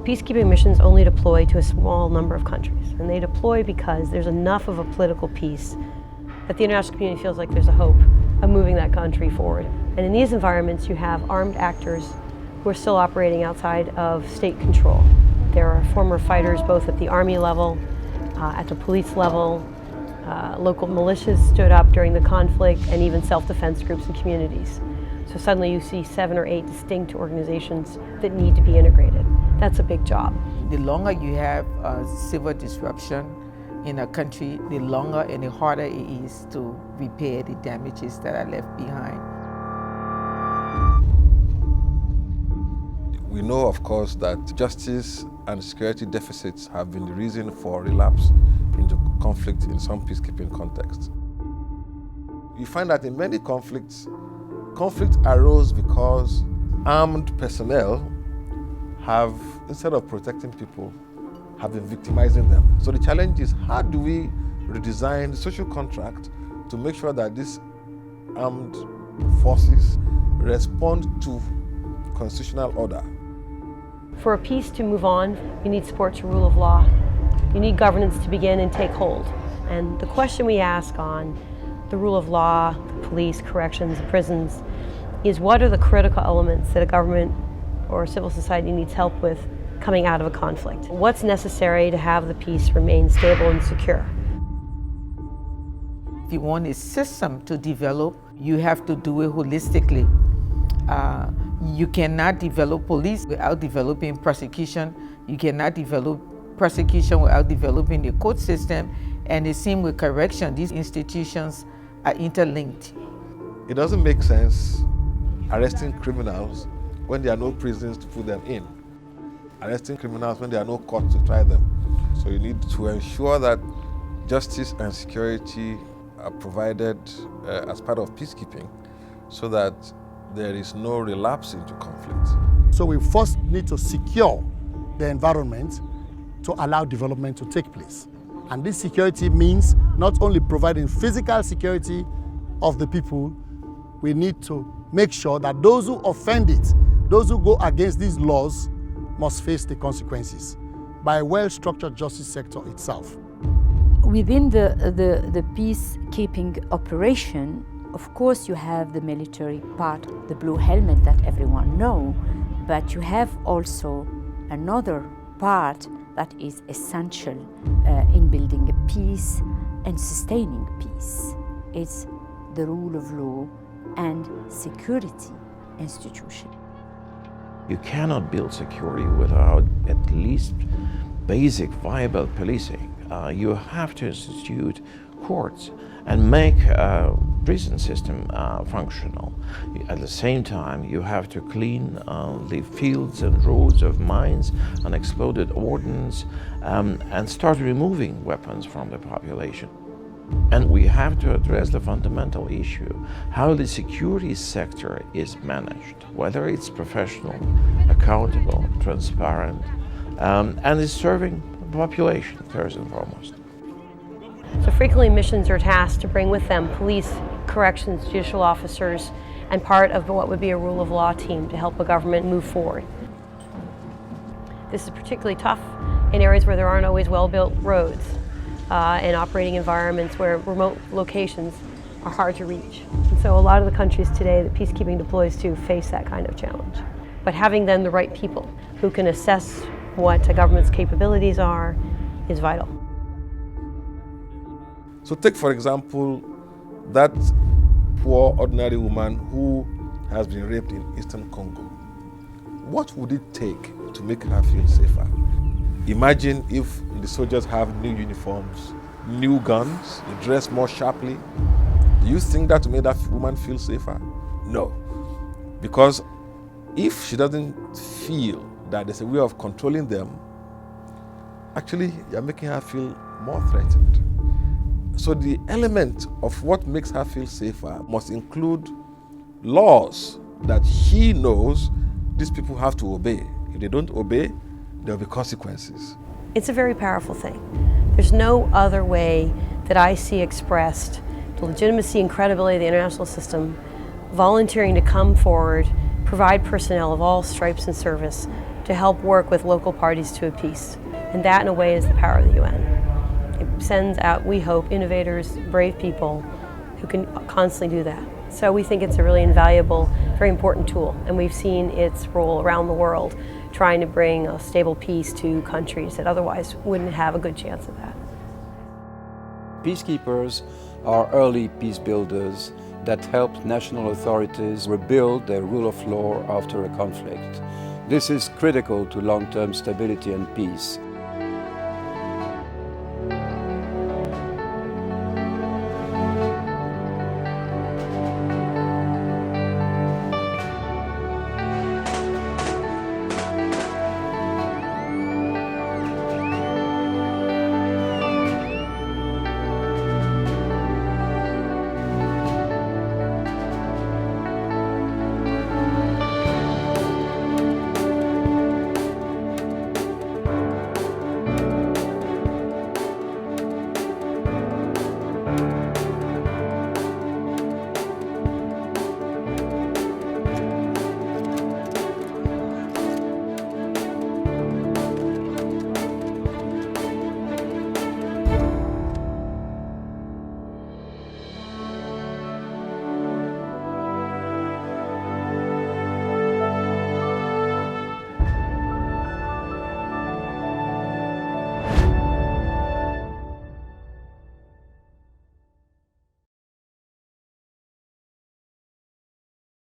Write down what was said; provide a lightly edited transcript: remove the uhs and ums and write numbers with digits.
Peacekeeping missions only deploy to a small number of countries, and they deploy because there's enough of a political peace that the international community feels like there's a hope of moving that country forward. And in these environments, you have armed actors who are still operating outside of state control. There are former fighters both at the army level, at the police level. Local militias stood up during the conflict, and even self-defense groups and communities. So suddenly you see 7 or 8 distinct organizations that need to be integrated. That's a big job. The longer you have civil disruption in a country, the longer and the harder it is to repair the damages that are left behind. We know, of course, that justice and security deficits have been the reason for relapse into conflict in some peacekeeping contexts. You find that in many conflicts, conflict arose because armed personnel have, instead of protecting people, have been victimizing them. So the challenge is, how do we redesign the social contract to make sure that these armed forces respond to constitutional order? For a peace to move on, you need support to rule of law. You need governance to begin and take hold. And the question we ask on the rule of law, the police, corrections, prisons, is what are the critical elements that a government or civil society needs help with coming out of a conflict? What's necessary to have the peace remain stable and secure? If you want a system to develop, you have to do it holistically. You cannot develop police without developing prosecution. You cannot develop prosecution without developing the court system. And the same with correction. These institutions are interlinked. It doesn't make sense arresting criminals when there are no prisons to put them in. Arresting criminals when there are no courts to try them. So you need to ensure that justice and security are provided as part of peacekeeping so that there is no relapse into conflict. So we first need to secure the environment to allow development to take place. And this security means not only providing physical security of the people, we need to make sure that those who offend it, those who go against these laws, must face the consequences by a well-structured justice sector itself. Within the peacekeeping operation, of course you have the military part, the blue helmet that everyone knows, but you have also another part that is essential in building a peace and sustaining peace. It's the rule of law and security institution. You cannot build security without at least basic viable policing. You have to institute courts and make a prison system functional. At the same time, you have to clean the fields and roads of mines and exploded ordnance and start removing weapons from the population. And we have to address the fundamental issue, how the security sector is managed, whether it's professional, accountable, transparent, and is serving the population first and foremost. So frequently missions are tasked to bring with them police, corrections, judicial officers, and part of what would be a rule of law team to help a government move forward. This is particularly tough in areas where there aren't always well-built roads and operating environments where remote locations are hard to reach. And so a lot of the countries today that peacekeeping deploys to face that kind of challenge. But having then the right people who can assess what a government's capabilities are is vital. So take, for example, that poor ordinary woman who has been raped in Eastern Congo. What would it take to make her feel safer? Imagine if the soldiers have new uniforms, new guns, they dress more sharply. Do you think that will make that woman feel safer? No. Because if she doesn't feel that there's a way of controlling them, actually you're making her feel more threatened. So the element of what makes her feel safer must include laws that she knows these people have to obey. If they don't obey, there will be consequences. It's a very powerful thing. There's no other way that I see expressed the legitimacy and credibility of the international system volunteering to come forward, provide personnel of all stripes and service to help work with local parties to a peace. And that, in a way, is the power of the UN. It sends out, we hope, innovators, brave people who can constantly do that. So we think it's a really invaluable, very important tool, and we've seen its role around the world trying to bring a stable peace to countries that otherwise wouldn't have a good chance of that. Peacekeepers are early peace builders that help national authorities rebuild their rule of law after a conflict. This is critical to long-term stability and peace.